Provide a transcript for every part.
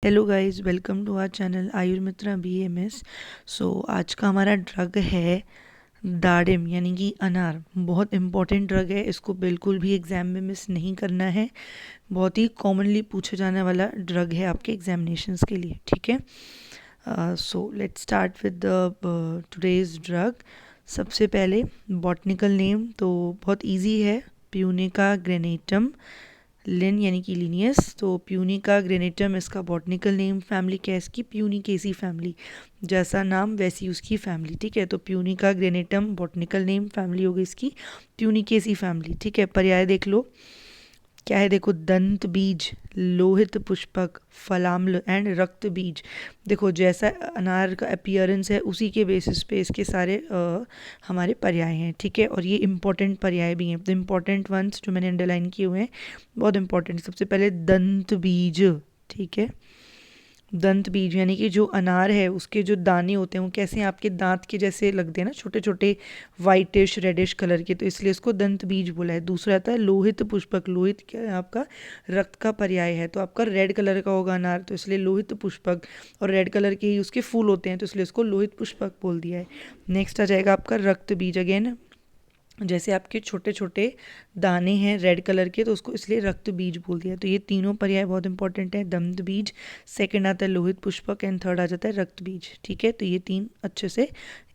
Hello guys, welcome to our channel Ayurmitra BMS। आज का हमारा ड्रग है दाडिम यानी कि अनार। बहुत इम्पॉर्टेंट ड्रग है, इसको बिल्कुल भी एग्ज़ाम में मिस नहीं करना है। बहुत ही कॉमनली पूछा जाने वाला ड्रग है आपके एग्जामिनेशंस के लिए, ठीक है। Let's start with the today's drug. सबसे पहले बॉटनिकल नेम तो बहुत इजी है, प्यूनिका ग्रेनेटम लिन यानी कि लिनियस। तो प्यूनिका ग्रेनेटम इसका बॉटनिकल नेम। फैमिली क्या है इसकी? प्यूनिकेसी फैमिली, जैसा नाम वैसी उसकी फैमिली, ठीक है। तो Punica granatum botanical name, family होगी इसकी प्यूनिकेसी फैमिली, ठीक है। पर्याय देख लो क्या है, देखो दंत बीज, लोहित पुष्पक, फलाम्ल एंड रक्त बीज। देखो जैसा अनार का अपीयरेंस है उसी के बेसिस पे इसके सारे हमारे पर्याय हैं, ठीक है। और ये इंपॉर्टेंट पर्याय भी हैं, द इम्पॉर्टेंट वंस जो मैंने अंडरलाइन किए हुए हैं, बहुत इंपॉर्टेंट। सबसे पहले दंत बीज, ठीक है। दंत बीज यानी कि जो अनार है उसके जो दाने होते हैं वो कैसे हैं, आपके दांत के जैसे लगते हैं ना, छोटे छोटे वाइटिश रेडिश कलर के, तो इसलिए इसको दंत बीज बोला है। दूसरा आता है लोहित पुष्पक। लोहित क्या है आपका? रक्त का पर्याय है, तो आपका रेड कलर का होगा अनार, तो इसलिए लोहित पुष्पक। और रेड कलर के ही उसके फूल होते हैं, तो इसलिए उसको लोहित पुष्पक बोल दिया है। नेक्स्ट आ जाएगा आपका रक्त बीज। अगेन जैसे आपके छोटे छोटे दाने हैं रेड कलर के, तो उसको इसलिए रक्त बीज बोल दिया। तो ये तीनों पर्याय बहुत इंपॉर्टेंट है। दंत बीज, सेकंड आता है लोहित पुष्पक एंड थर्ड आ जाता है रक्त बीज, ठीक है। तो ये तीन अच्छे से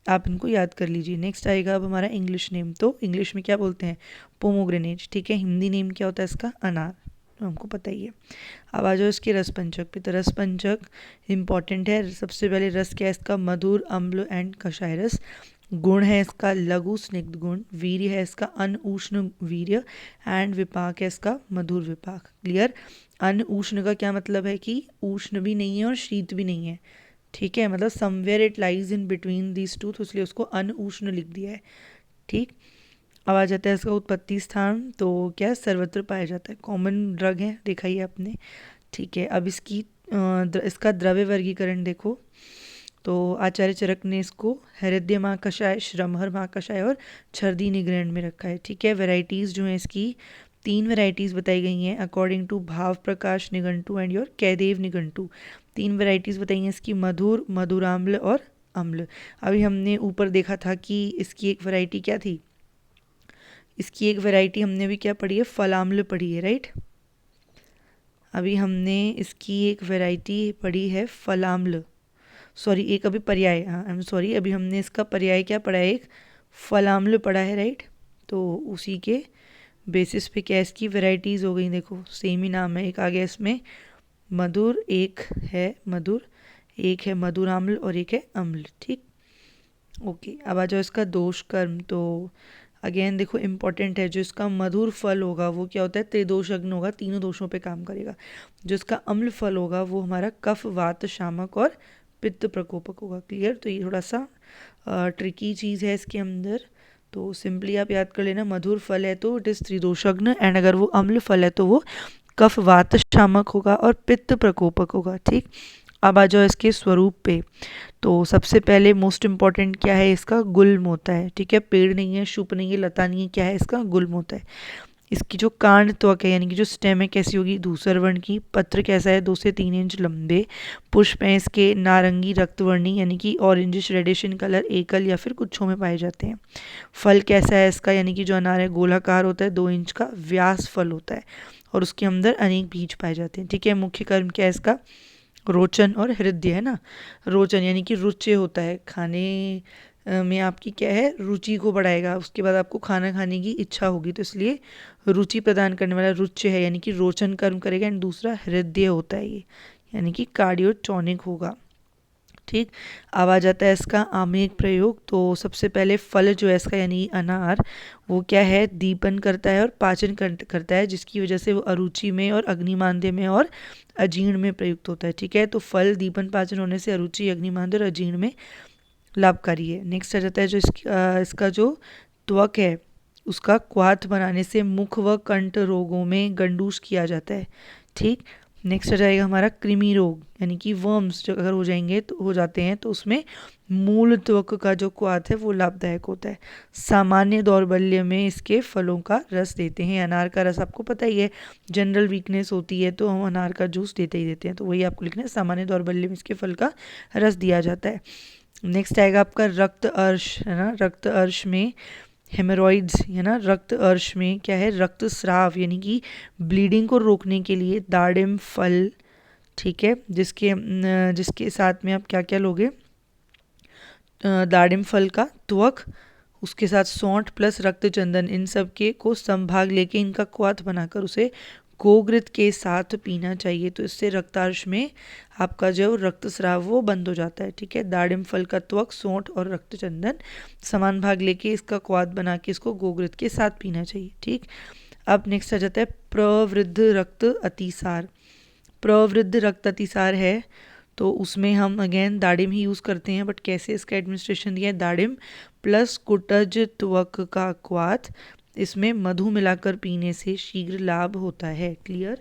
आप इनको याद कर लीजिए। नेक्स्ट आएगा अब हमारा इंग्लिश नेम। तो इंग्लिश में क्या बोलते हैं? पोमोग्रेनेट, ठीक है। हिंदी नेम क्या होता है इसका? अनार, तो हमको पता ही है। अब आ जाओ इसके रस पंचक पे। तो रस पंचक इंपॉर्टेंट है। सबसे पहले रस क्या है इसका? मधुर, अम्ल एंड कषाय रस। गुण है इसका लघु स्निग्ध गुण। वीर्य है इसका अन उष्ण वीर्य एंड विपाक है इसका मधुर विपाक। क्लियर? अन उष्ण का क्या मतलब है कि उष्ण भी नहीं है और शीत भी नहीं है, ठीक है। मतलब somewhere it lies in between these two, तो इसलिए उसको अन उष्ण लिख दिया है, ठीक। अब आ जाता है इसका उत्पत्ति स्थान। तो क्या सर्वत्र पाया जाता है, कॉमन ड्रग है, देखा ही आपने, ठीक है। अब इसका द्रव्य वर्गीकरण देखो। तो आचार्य चरक ने इसको हृदय महाकषाय, श्रमहर महाकषाय और छर्दी निग्रहण में रखा है, ठीक है। वेराइटीज़ जो हैं इसकी, तीन वेराइटीज़ बताई गई हैं अकॉर्डिंग टू भाव प्रकाश निघंटू एंड योर कैदेव निघंटू। तीन वेराइटीज़ बताई हैं इसकी, मधुर, मधुराम्ल और अम्ल। अभी हमने ऊपर देखा था कि इसकी एक वैरायटी क्या थी, इसकी एक वैरायटी हमने भी क्या पढ़ी है? फलाम्ल पढ़ी है, राइट। अभी हमने इसकी एक वैरायटी पढ़ी है फलाम्ल, सॉरी एक अभी पर्याय, हाँ आई एम सॉरी, अभी हमने इसका पर्याय क्या पढ़ा है? एक फलाम्ल पढ़ा है, राइट। तो उसी के बेसिस पे क्या इसकी वैरायटीज़ हो गई, देखो सेम ही नाम है, एक आ गया इसमें मधुर, एक है मधुर, एक है मधुराम्ल और एक है अम्ल, ठीक। ओके, अब आ जाओ इसका दोष कर्म। तो अगेन देखो इंपॉर्टेंट है, जो इसका मधुर फल होगा वो क्या होता है? त्रिदोषज्ञ होगा, तीनों दोषों पे काम करेगा। जो इसका अम्ल फल होगा वो हमारा कफ, वात, शामक और पित्त प्रकोपक होगा। क्लियर? तो ये थोड़ा सा ट्रिकी चीज़ है इसके अंदर, तो सिंपली आप याद कर लेना, मधुर फल है तो इट इज़ त्रिदोषज्ञ, एंड अगर वो अम्ल फल है तो वो कफ, वात, शामक होगा और पित्त प्रकोपक होगा, ठीक। अब आ जाओ इसके स्वरूप पे। तो सबसे पहले मोस्ट इम्पॉर्टेंट क्या है इसका? गुल्म होता है, ठीक है। पेड़ नहीं है, शुप नहीं है, लता नहीं है, क्या है इसका? गुल्म होता है। इसकी जो कांड त्वक है यानी कि जो स्टेम है कैसी होगी? धूसर वर्ण की। पत्र कैसा है? 2 से 3 इंच लंबे। पुष्प हैं इसके नारंगी रक्तवर्णी यानी कि ऑरेंजिश रेडिश इन कलर, एकल या फिर गुच्छों में पाए जाते हैं। फल कैसा है इसका? यानी कि जो अनार है गोलाकार होता है, 2 इंच का व्यास फल होता है और उसके अंदर अनेक बीज पाए जाते हैं, ठीक है। मुख्य कर्म क्या है इसका? रोचन और हृदय है ना। रोचन यानी कि रुचि होता है, खाने में आपकी क्या है? रुचि को बढ़ाएगा, उसके बाद आपको खाना खाने की इच्छा होगी, तो इसलिए रुचि प्रदान करने वाला रुचि है यानी कि रोचन कर्म करेगा। एंड दूसरा हृदय होता है ये, यानी कि कार्डियोटोनिक होगा, ठीक। अब आ जाता है इसका आमेक प्रयोग। तो सबसे पहले फल जो है इसका यानी अनार, वो क्या है? दीपन करता है और पाचन करता है, जिसकी वजह से वो अरुचि में और अग्निमांद्य में और अजीर्ण में प्रयुक्त होता है, ठीक है। तो फल दीपन पाचन होने से अरुचि, अग्निमांद्य और अजीर्ण में लाभकारी है। नेक्स्ट आ जाता है जो इसका जो त्वक है उसका क्वाथ बनाने से मुख व कंठ रोगों में गंडूस किया जाता है, ठीक। नेक्स्ट आ जाएगा हमारा कृमि रोग, यानी कि वर्म्स जो अगर हो जाते हैं तो उसमें मूल त्वक का जो क्वाथ है वो लाभदायक होता है। सामान्य दौर्बल्य में इसके फलों का रस देते हैं। अनार का रस आपको पता ही है, जनरल वीकनेस होती है तो हम अनार का जूस देते ही देते हैं, तो वही आपको लिखना है, सामान्य दौर्बल्य में इसके फल का रस दिया जाता है। नेक्स्ट आएगा आपका रक्त अर्श, है ना। रक्त अर्श में हेमोरॉइड्स, है ना। रक्त अर्श में क्या है, रक्तस्राव यानी कि ब्लीडिंग को रोकने के लिए दाड़िम फल, ठीक है, जिसके साथ में आप क्या क्या लोगे, दाड़िम फल का त्वक, उसके साथ सौंठ प्लस रक्तचंदन, इन सब के को संभाग लेके इनका क्वाथ बनाकर उसे गोघृत के साथ पीना चाहिए। तो इससे रक्तार्श में आपका जो रक्तस्राव वो बंद हो जाता है, ठीक है। दाड़िम फल का त्वक, सौंठ और रक्तचंदन समान भाग लेके इसका क्वाथ बना के इसको गोघृत के साथ पीना चाहिए, ठीक। अब नेक्स्ट आ जाता है प्रवृद्ध रक्त अतिसार। प्रवृद्ध रक्त अतिसार है तो उसमें हम अगेन दाड़िम ही यूज़ करते हैं, बट कैसे इसका एडमिनिस्ट्रेशन दिया है, दाड़िम प्लस कुटज त्वक का क्वाथ, इसमें मधु मिलाकर पीने से शीघ्र लाभ होता है। क्लियर।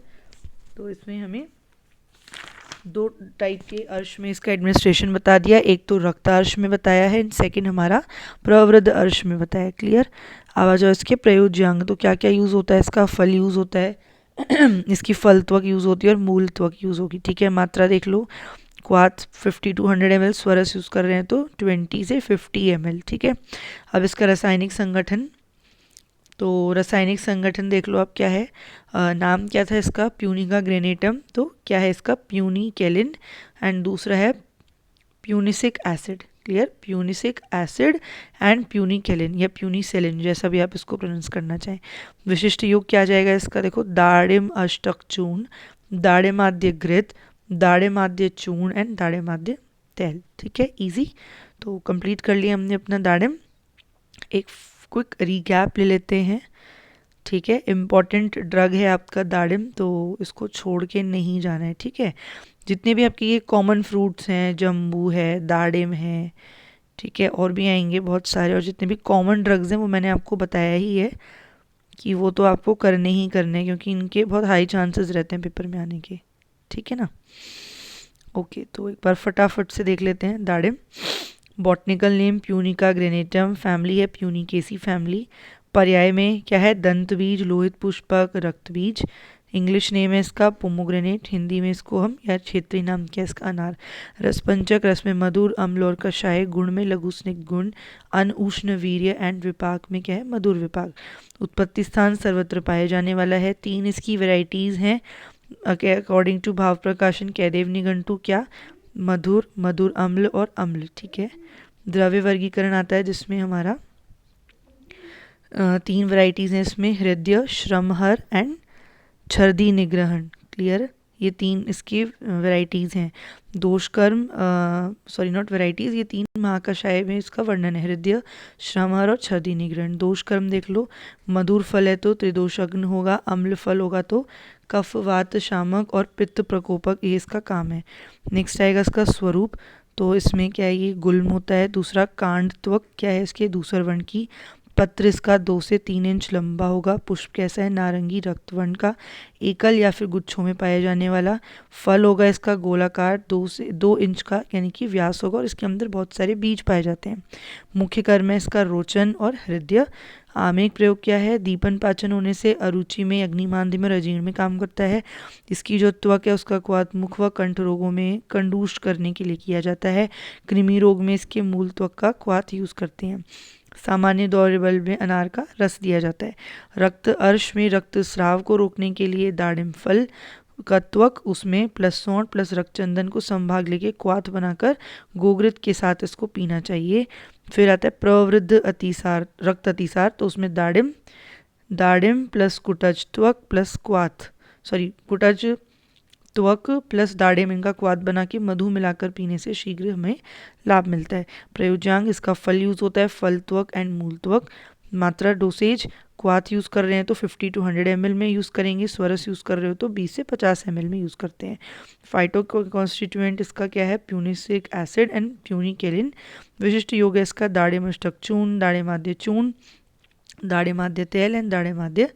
तो इसमें हमें दो टाइप के अर्श में इसका एडमिनिस्ट्रेशन बता दिया, एक तो रक्तार्श में बताया है, सेकंड हमारा प्रवृद्ध अर्श में बताया। क्लियर। आवाज और इसके प्रयोज्यांग, तो क्या क्या यूज़ होता है इसका, फल यूज़ होता है इसकी फल त्वक यूज़ होती है और मूल त्वक यूज़ होगी, ठीक है। मात्रा देख लो, क्वाथ 50 to 100 ml, स्वरस यूज़ कर रहे हैं तो 20 से 50 ml, ठीक है। अब इसका रासायनिक संगठन, तो रासायनिक संगठन देख लो आप क्या है, नाम क्या था इसका, प्यूनिका ग्रेनेटम, तो क्या है इसका, प्यूनिकेलिन, एंड दूसरा है प्यूनिसिक एसिड। क्लियर। प्यूनिसिक एसिड एंड प्यूनिकेलिन या प्यूनिसेलिन, जैसा भी आप इसको प्रोनाउंस करना चाहें। विशिष्ट योग क्या जाएगा इसका, देखो, दाड़िम अष्टक चूर्ण, दाड़िमाद्य घृत, दाड़िमाद्य चूर्ण एंड दाड़िमाद्य तेल, ठीक है। इजी। तो कंप्लीट कर लिया हमने अपना दाड़िम। एक क्विक रिकैप ले लेते हैं, ठीक है। इम्पॉर्टेंट ड्रग है आपका दाड़िम, तो इसको छोड़ के नहीं जाना है, ठीक है। जितने भी आपके ये कॉमन फ्रूट्स हैं, जम्बू है, दाड़िम है, ठीक है, और भी आएंगे बहुत सारे, और जितने भी कॉमन ड्रग्स हैं वो मैंने आपको बताया ही है कि वो तो आपको करने ही करने हैं, क्योंकि इनके बहुत हाई चांसेस रहते हैं पेपर में आने के, ठीक है ना। ओके, तो एक बार फटाफट से देख लेते हैं दाड़िम। Botanical name Punica granatum, family है प्यूनिकेसी फैमिली, पर्याय में क्या है, दंत बीज, लोहित पुष्पक, रक्त बीज। इंग्लिश नेम है इसका पोमोग्रेनेट, हिंदी में इसको हम या क्षेत्रीय नाम क्या है इसका अनार। रसपंचक, रस में मधुर, अम्ल और कषाय, गुण में लघु स्निग्ध गुण, अन उष्ण वीर्य एंड विपाक में क्या है, मधुर विपाक। उत्पत्ति स्थान सर्वत्र पाए जाने वाला है। 3 इसकी वेराइटीज हैं अकॉर्डिंग टू भाव प्रकाशन कैदेव निघंटू, क्या, मधुर, मधुर अम्ल और अम्ल, ठीक है। द्रव्य वर्गीकरण आता है जिसमें हमारा 3 वैरायटीज हैं इसमें, हृदय, श्रमहर एंड छर्दी निग्रहण। क्लियर। ये 3 इसकी वैरायटीज हैं। दोषकर्म, सॉरी नॉट वैरायटीज, ये 3 महाकषाय में इसका वर्णन है, हृदय, श्रमहर और छर्दी निग्रहण। दोषकर्म देख लो, मधुर फल है तो त्रिदोषग्न होगा, अम्ल फल होगा तो कफ वात शामक और पित्त प्रकोपक, ये इसका काम है। नेक्स्ट आएगा इसका स्वरूप, तो इसमें क्या है, ये गुल्म होता है। दूसरा कांड त्वक, क्या है इसके, दूसर वर्ण की। पत्र इसका 2 से 3 इंच लंबा होगा। पुष्प कैसा है, नारंगी रक्तवर्ण का, एकल या फिर गुच्छों में पाया जाने वाला। फल होगा इसका गोलाकार, 2 से 2 इंच का यानी कि व्यास होगा, और इसके अंदर बहुत सारे बीज पाए जाते हैं। मुख्य कर्म है इसका रोचन और हृदय। आमेक प्रयोग क्या है, दीपन पाचन होने से अरुचि में, अग्निमांद्य में, अजीर्ण में काम करता है। इसकी जो त्वक है उसका क्वाथ मुख व कंठ रोगों में कंडूष करने के लिए किया जाता है। कृमि रोग में इसके मूल त्वक का क्वाथ यूज करते हैं। सामान्य दौरेबल में अनार का रस दिया जाता है। रक्त अर्श में रक्तस्राव को रोकने के लिए दाड़िम फल का त्वक, उसमें प्लस सौंठ प्लस रक्तचंदन को संभाग लेके क्वाथ बनाकर गोघृत के साथ इसको पीना चाहिए। फिर आता है प्रवृद्ध अतिसार, रक्त अतिसार, तो उसमें दाड़िम, दाड़िम प्लस कुटज त्वक प्लस क्वाथ, सॉरी कुटज त्वक प्लस दाड़िम, इनका क्वाथ बना के मधु मिलाकर पीने से शीघ्र हमें लाभ मिलता है। प्रयोज्यांग, इसका फल यूज होता है, फल त्वक एंड मूल त्वक। मात्रा डोसेज, क्वाथ यूज कर रहे हैं तो 50 to 100 ml में यूज करेंगे, स्वरस यूज कर रहे हो तो 20 से 50 ml में यूज करते हैं। फाइटो कॉन्स्टिट्यूएंट इसका क्या है, प्यूनिसिक एसिड एंड प्यूनिकेलिन। विशिष्ट योग है इसका दाड़िमष्टक चूर्ण, दाड़िमाद्य चूर्ण, दाड़िमाद्य तेल एंड दाड़िमाद्य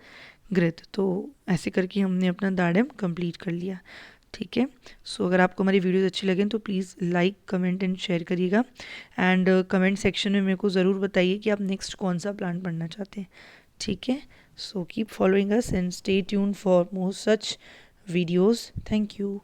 घृत। तो ऐसे करके हमने अपना दाड़िम कंप्लीट कर लिया। ठीक है। सो अगर आपको हमारी वीडियोस अच्छी लगें तो please like comment and share करिएगा, एंड कमेंट सेक्शन में मेरे को ज़रूर बताइए कि आप नेक्स्ट कौन सा प्लांट पढ़ना चाहते हैं। ठीक है। So keep following us and stay tune for more such videos. Thank you.